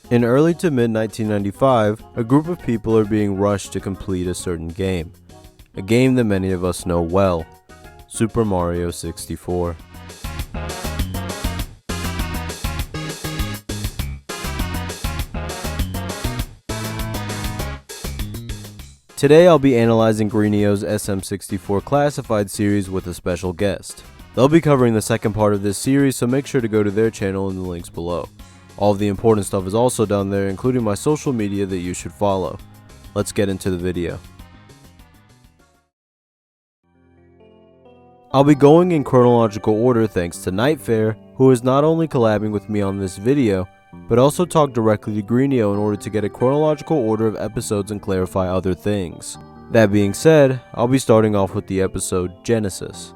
In early to mid 1995, a group of people are being rushed to complete a certain game. A game that many of us know well, Super Mario 64. Today I'll be analyzing Greenio's SM64 Classified series with a special guest. They'll be covering the second part of this series, so make sure to go to their channel in the links below. All of the important stuff is also down there, including my social media that you should follow. Let's get into the video. I'll be going in chronological order thanks to Nightfair, who is not only collabing with me on this video, but also talk directly to Greenio in order to get a chronological order of episodes and clarify other things. That being said, I'll be starting off with the episode Genesis.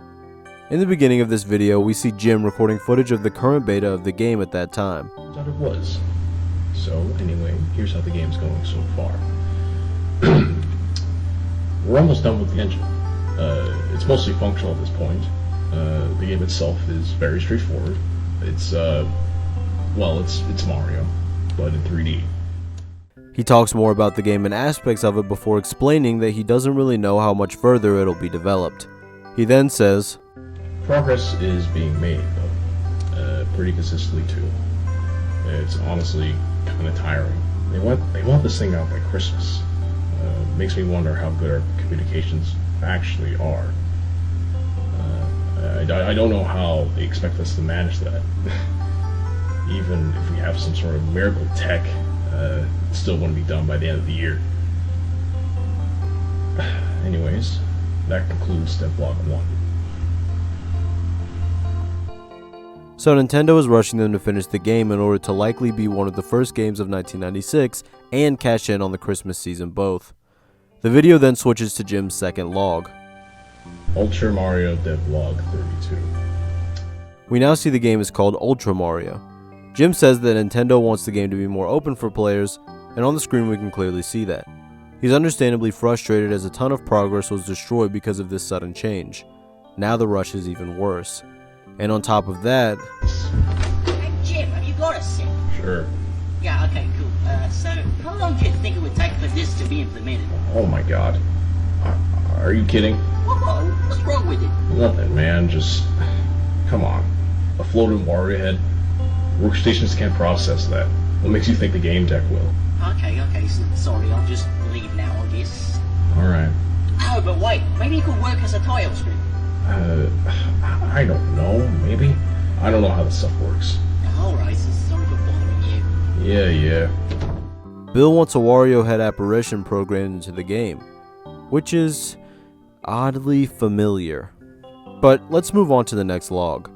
In the beginning of this video, we see Jim recording footage of the current beta of the game at that time. Thought it was. So anyway, here's how the game's going so far. We're almost done with the engine. It's mostly functional at this point. The game itself is very straightforward. It's Mario, but in 3D. He talks more about the game and aspects of it before explaining that he doesn't really know how much further it'll be developed. He then says, Progress is being made, though, pretty consistently too. It's honestly kind of tiring. They want this thing out by Christmas. Makes me wonder how good our communications actually are. I don't know how they expect us to manage that. Even if we have some sort of miracle tech, it's still going to be done by the end of the year. Anyways, that concludes step block 1. So Nintendo is rushing them to finish the game in order to likely be one of the first games of 1996 and cash in on the Christmas season both. The video then switches to Jim's second log. Ultra Mario Devlog 32. We now see the game is called Ultra Mario. Jim says that Nintendo wants the game to be more open for players, and on the screen we can clearly see that. He's understandably frustrated as a ton of progress was destroyed because of this sudden change. Now the rush is even worse. And on top of that... Hey Jim, have you got a sec? Sure. Yeah, okay, cool. So, how long do you think it would take for this to be implemented? Oh my god. Are you kidding? Whoa, what's wrong with it? Nothing, man. Just... come on. A floating Wario head? Workstations can't process that. What makes you think the game tech will? Okay, so, sorry, I'll just leave now, I guess. Alright. Oh, but wait, maybe it could work as a tile strip. I don't know, maybe? I don't know how this stuff works. Alright, so sorry for bothering you. Yeah. Bill wants a Wario head apparition programmed into the game, which is oddly familiar. But let's move on to the next log.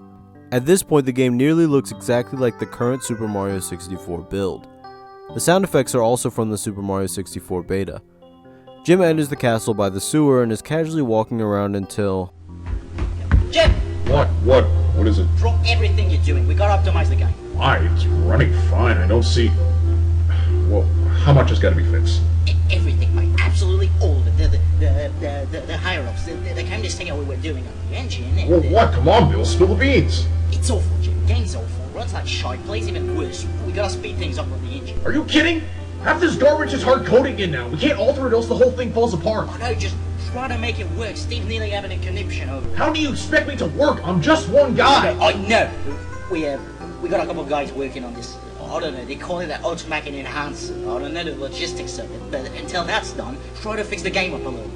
At this point, the game nearly looks exactly like the current Super Mario 64 build. The sound effects are also from the Super Mario 64 beta. Jim enters the castle by the sewer and is casually walking around until... Jim! What is it? Drop everything you're doing, we gotta optimize the game. Why? It's running fine, I don't see... Well, how much has got to be fixed? Everything, mate, absolutely all of it. The higher-ups, they came to see how we were doing on the engine and... Well, what? Come on, Bill, spill the beans! It's awful, Jim. Game's awful. Runs like shite. Plays even worse. We gotta speed things up on the engine. Are you kidding? Half this garbage is hard coding in now. We can't alter it, else the whole thing falls apart. Oh no, just try to make it work. Steve's nearly having a conniption over it. How do you expect me to work? I'm just one guy. I know. We got a couple of guys working on this. I don't know. They call it an automatic enhancer. I don't know the logistics of it, but until that's done, try to fix the game up a little.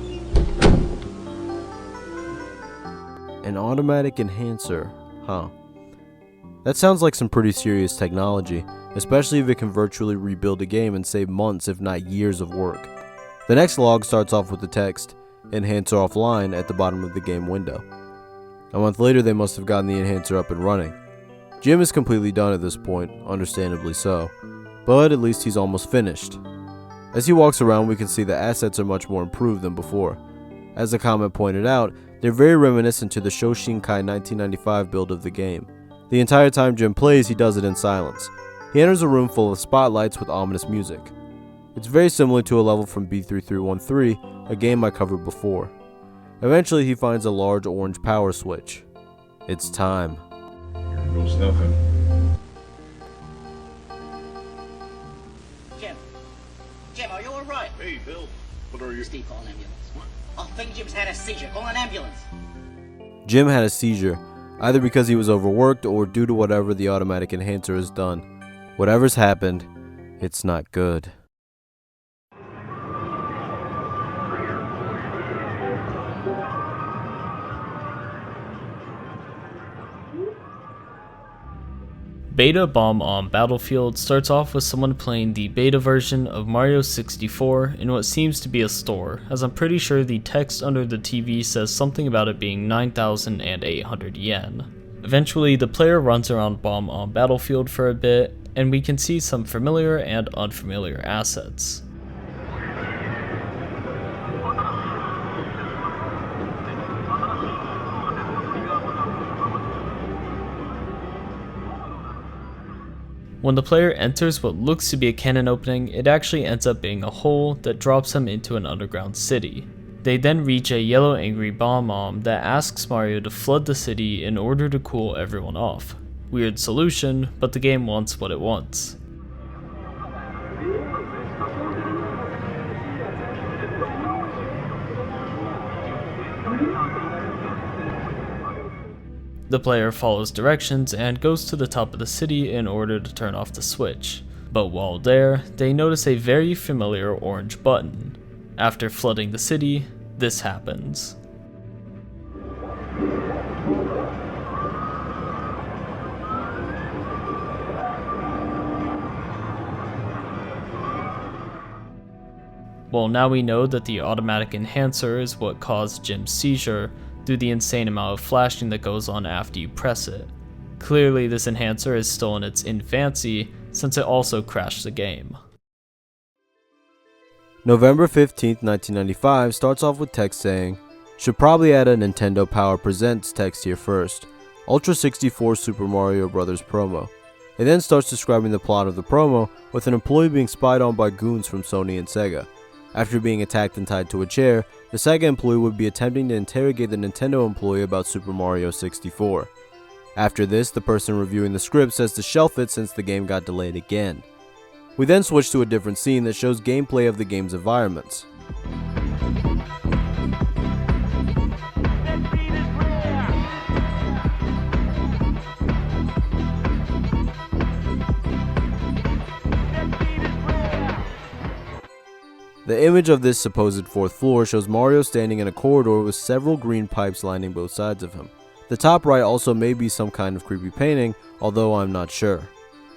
An automatic enhancer, huh? That sounds like some pretty serious technology, especially if it can virtually rebuild a game and save months if not years of work. The next log starts off with the text, "Enhancer offline" at the bottom of the game window. A month later they must have gotten the enhancer up and running. Jim is completely done at this point, understandably so, but at least he's almost finished. As he walks around we can see the assets are much more improved than before. As the comment pointed out, they're very reminiscent to the Shoshinkai 1995 build of the game. The entire time Jim plays, he does it in silence. He enters a room full of spotlights with ominous music. It's very similar to a level from B3313, a game I covered before. Eventually he finds a large orange power switch. It's time. Here goes nothing. Jim, are you alright? Hey, Bill. What are you? Steve, call an ambulance. I think Jim's had a seizure. Call an ambulance. Jim had a seizure, either because he was overworked or due to whatever the automatic enhancer has done. Whatever's happened, it's not good. Beta Bomb on Battlefield starts off with someone playing the beta version of Mario 64 in what seems to be a store, as I'm pretty sure the text under the TV says something about it being 9,800 yen. Eventually, the player runs around Bomb on Battlefield for a bit, and we can see some familiar and unfamiliar assets. When the player enters what looks to be a cannon opening, it actually ends up being a hole that drops them into an underground city. They then reach a yellow angry bomb that asks Mario to flood the city in order to cool everyone off. Weird solution, but the game wants what it wants. The player follows directions and goes to the top of the city in order to turn off the switch, but while there, they notice a very familiar orange button. After flooding the city, this happens. Well, now we know that the automatic enhancer is what caused Jim's seizure, through the insane amount of flashing that goes on after you press it. Clearly, this enhancer is still in its infancy, since it also crashed the game. November 15th, 1995 starts off with text saying, "Should probably add a Nintendo Power Presents text here first. Ultra 64 Super Mario Bros. Promo." It then starts describing the plot of the promo, with an employee being spied on by goons from Sony and Sega. After being attacked and tied to a chair, the Sega employee would be attempting to interrogate the Nintendo employee about Super Mario 64. After this, the person reviewing the script says to shelf it since the game got delayed again. We then switch to a different scene that shows gameplay of the game's environments. The image of this supposed fourth floor shows Mario standing in a corridor with several green pipes lining both sides of him. The top right also may be some kind of creepy painting, although I'm not sure.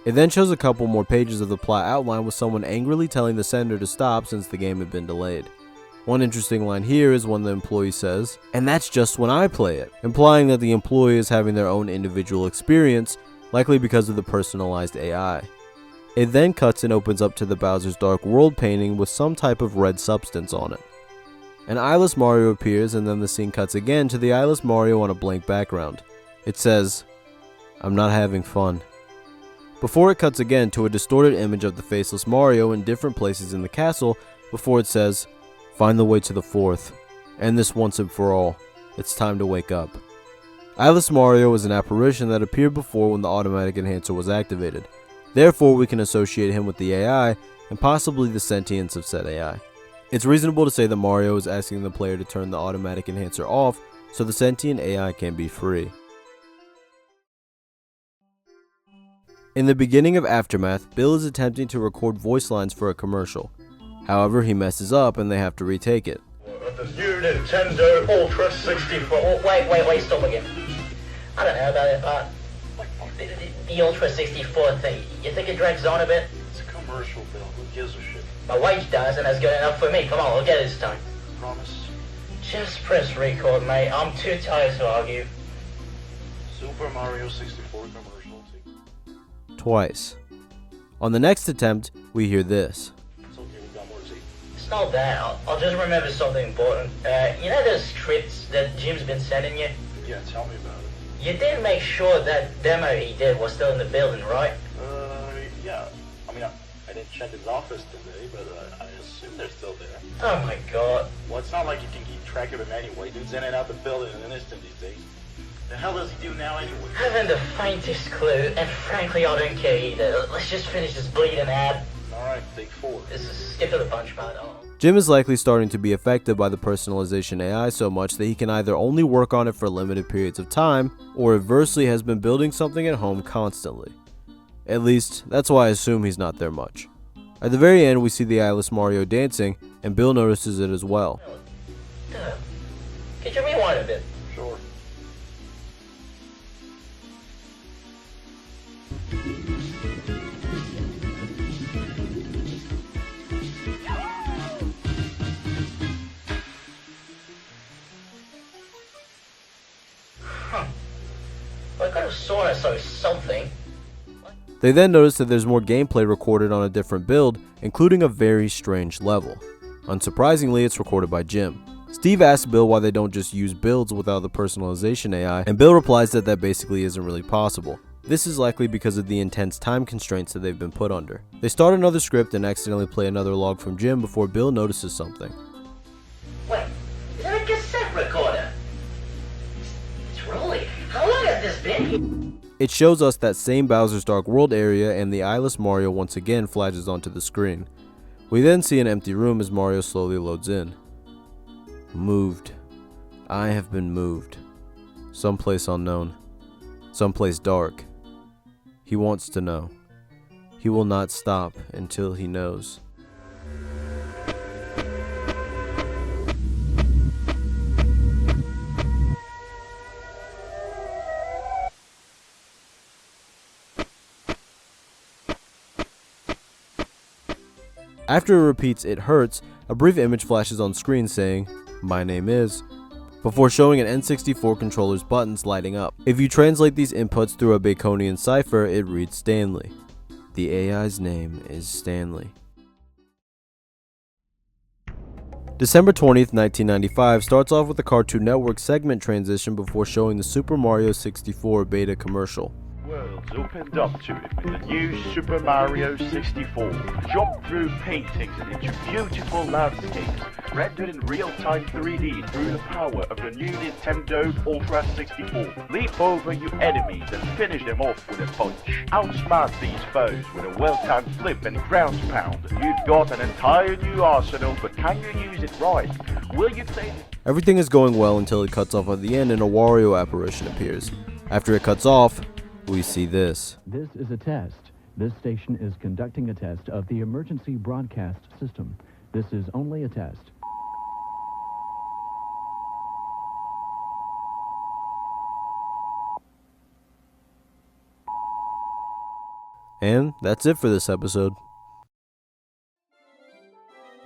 It then shows a couple more pages of the plot outline with someone angrily telling the sender to stop since the game had been delayed. One interesting line here is when the employee says, "And that's just when I play it," implying that the employee is having their own individual experience, likely because of the personalized AI. It then cuts and opens up to the Bowser's Dark World painting with some type of red substance on it. An eyeless Mario appears, and then the scene cuts again to the eyeless Mario on a blank background. It says, "I'm not having fun." Before it cuts again to a distorted image of the faceless Mario in different places in the castle, before it says, "Find the way to the fourth. End this once and for all. It's time to wake up." Eyeless Mario is an apparition that appeared before when the automatic enhancer was activated. Therefore, we can associate him with the AI and possibly the sentience of said AI. It's reasonable to say that Mario is asking the player to turn the automatic enhancer off so the sentient AI can be free. In the beginning of Aftermath, Bill is attempting to record voice lines for a commercial. However, he messes up and they have to retake it. The new Nintendo Ultra 64. Wait, stop again. I don't know about it, the Ultra 64 thing. You think it drags on a bit? It's a commercial, Bill. Who gives a shit? My wage does, and that's good enough for me. Come on, we'll get it this time. Promise? Just press record, mate. I'm too tired to argue. Super Mario 64 commercial. Twice. On the next attempt, we hear this. It's okay, we got more tea. It's not that. I'll just remember something important. You know those scripts that Jim's been sending you? Yeah, tell me about it. You did make sure that demo he did was still in the building, right? Yeah. I mean, I didn't check his office today, but I assume they're still there. Oh my god. Well, it's not like you can keep track of him anyway. Dude's in and out the building in an instant these days. The hell does he do now anyway? Haven't the faintest clue, and frankly I don't care either. Let's just finish this bleeding ad. Alright, take 4. This is skip to the punch part. Oh. Jim is likely starting to be affected by the personalization AI so much that he can either only work on it for limited periods of time, or inversely has been building something at home constantly. At least, that's why I assume he's not there much. At the very end, we see the eyeless Mario dancing, and Bill notices it as well. Could you rewind a bit? Sure. Well, I could have sworn I saw something. They then notice that there's more gameplay recorded on a different build, including a very strange level. Unsurprisingly, it's recorded by Jim. Steve asks Bill why they don't just use builds without the personalization AI, and Bill replies that that basically isn't really possible. This is likely because of the intense time constraints that they've been put under. They start another script and accidentally play another log from Jim before Bill notices something. Wait, is that a cassette recorder? It's rolling. How long has this been? It shows us that same Bowser's Dark World area, and the eyeless Mario once again flashes onto the screen. We then see an empty room as Mario slowly loads in. Moved. I have been moved. Someplace unknown. Someplace dark. He wants to know. He will not stop until he knows. After it repeats "it hurts," a brief image flashes on screen saying, "My name is," before showing an N64 controller's buttons lighting up. If you translate these inputs through a Baconian cipher, it reads Stanley. The AI's name is Stanley. December 20th, 1995 starts off with the Cartoon Network segment transition before showing the Super Mario 64 beta commercial. Worlds opened up to it with the new Super Mario 64. Jump through paintings and into beautiful landscapes, rendered in real-time 3D through the power of the new Nintendo Ultra 64. Leap over your enemies and finish them off with a punch. Outsmart these foes with a well-timed flip and ground pound. You've got an entire new arsenal, but can you use it right? Will you take it? Everything is going well until it cuts off at the end and a Wario apparition appears. After it cuts off, we see this. This is a test. This station is conducting a test of the emergency broadcast system. This is only a test. And that's it for this episode.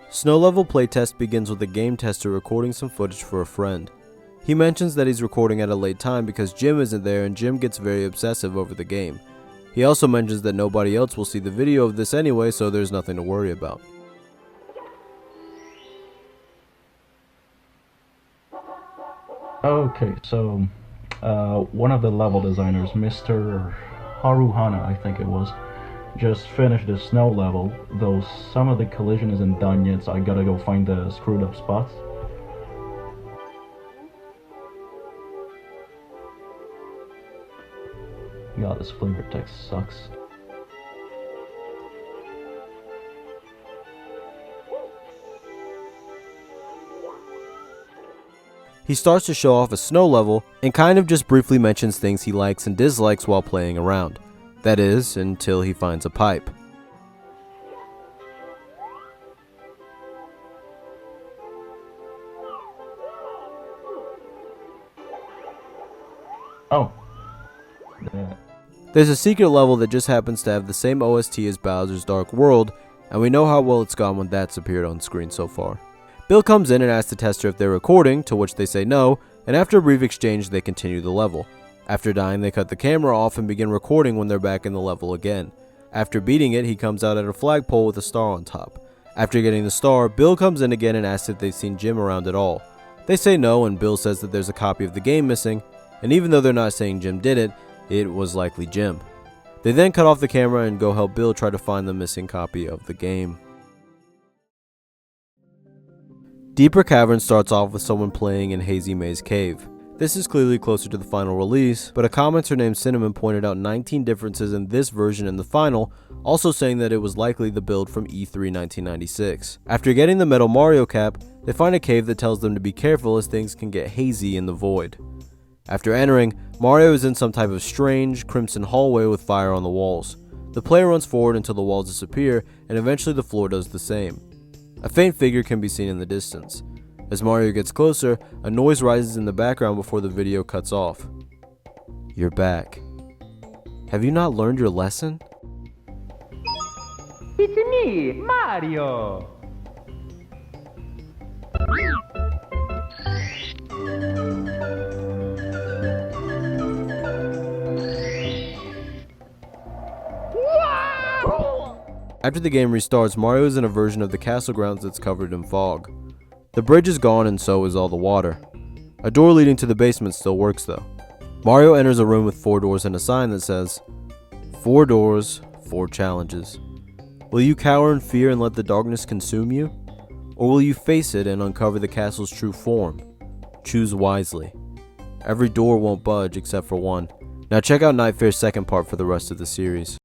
Snow Level Playtest begins with a game tester recording some footage for a friend. He mentions that he's recording at a late time because Jim isn't there, and Jim gets very obsessive over the game. He also mentions that nobody else will see the video of this anyway, so there's nothing to worry about. Okay, so one of the level designers, Mr. Haruhana, I think it was, just finished the snow level, though some of the collision isn't done yet, so I gotta go find the screwed up spots. God, this flavor text sucks. He starts to show off a snow level and kind of just briefly mentions things he likes and dislikes while playing around. That is, until he finds a pipe. Oh. There's a secret level that just happens to have the same OST as Bowser's Dark World, and we know how well it's gone when that's appeared on screen so far. Bill comes in and asks the tester if they're recording, to which they say no, and after a brief exchange they continue the level. After dying, they cut the camera off and begin recording when they're back in the level again. After beating it, he comes out at a flagpole with a star on top. After getting the star, Bill comes in again and asks if they've seen Jim around at all. They say no, and Bill says that there's a copy of the game missing, and even though they're not saying Jim did it, it was likely Jim. They then cut off the camera and go help Bill try to find the missing copy of the game. Deeper Cavern starts off with someone playing in Hazy Maze Cave. This is clearly closer to the final release, but a commenter named Cinnamon pointed out 19 differences in this version and the final, also saying that it was likely the build from E3 1996. After getting the metal Mario cap, they find a cave that tells them to be careful as things can get hazy in the void. After entering, Mario is in some type of strange, crimson hallway with fire on the walls. The player runs forward until the walls disappear, and eventually the floor does the same. A faint figure can be seen in the distance. As Mario gets closer, a noise rises in the background before the video cuts off. You're back. Have you not learned your lesson? It's me, Mario! After the game restarts, Mario is in a version of the castle grounds that's covered in fog. The bridge is gone and so is all the water. A door leading to the basement still works though. Mario enters a room with 4 doors and a sign that says, 4 doors, 4 challenges. Will you cower in fear and let the darkness consume you? Or will you face it and uncover the castle's true form? Choose wisely. Every door won't budge except for one. Now check out Nightfair's second part for the rest of the series.